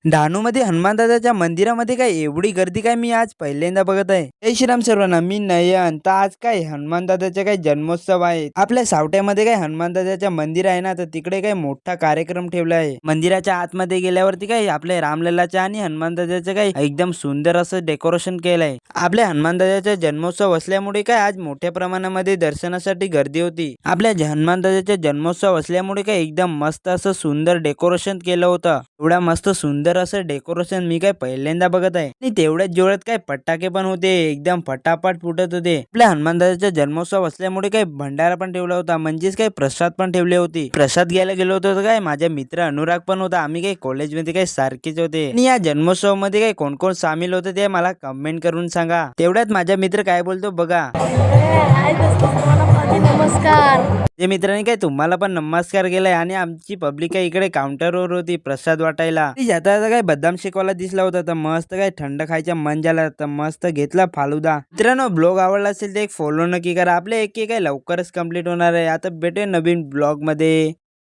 डहाणूमध्ये हनुमान दादाच्या मंदिरामध्ये काय एवढी गर्दी काय मी आज पहिल्यांदा बघत आहे. जय श्रीराम सर्वांना, मी नयन. तर आज काय हनुमान दादाचा काय जन्मोत्सव आहे. आपल्या सावट्यामध्ये काय हनुमान दादाच्या मंदिर आहे ना, तर तिकडे काय मोठा कार्यक्रम ठेवला आहे. मंदिराच्या आतमध्ये गेल्यावरती काय आपल्या रामलल्लाच्या आणि हनुमान दादाचं काय एकदम सुंदर असं डेकोरेशन केलंय. आपल्या हनुमान दादाचा जन्मोत्सव असल्यामुळे काय आज मोठ्या प्रमाणामध्ये दर्शनासाठी गर्दी होती. आपल्या हनुमान दादाचा जन्मोत्सव असल्यामुळे काय एकदम मस्त असं सुंदर डेकोरेशन केलं होतं. एवढा मस्त सुंदर असं डेकोरेशन मी काय पहिल्यांदा बघत आहे. आणि तेवढ्याच जोरात काय फटाके पण होते, एकदम फटाफट फुटत होते. आपल्या हनुमान दादाचा जन्मोत्सव असल्यामुळे काय भंडारा पण ठेवला होता, म्हणजेच काय प्रसाद पण ठेवले होते. प्रसाद घ्यायला गेलो होतो तर काय माझा मित्र अनुराग पण होता. आम्ही काय कॉलेजमध्ये काय सारखेच होते. आणि या जन्मोत्सव मध्ये काय कोण कोण सामील होते ते मला कमेंट करून सांगा. तेवढ्यात माझा मित्र काय बोलतो बघा. नमस्कार. जे मित्रांनी काय तुम्हाला पण नमस्कार केलाय. आणि आमची पब्लिक काय इकडे काउंटरवर होती प्रसाद वाटायला. जाता काय बदाम शेकवाला दिसला होता, तर मस्त काय थंड खायचा मन झाला, तर मस्त घेतला फालुदा. मित्रांनो, ब्लॉग आवडला असेल तर एक फॉलो नक्की करा. आपले एक काय लवकरच कंप्लीट होणार आहे. आता भेटूया नवीन ब्लॉग मध्ये.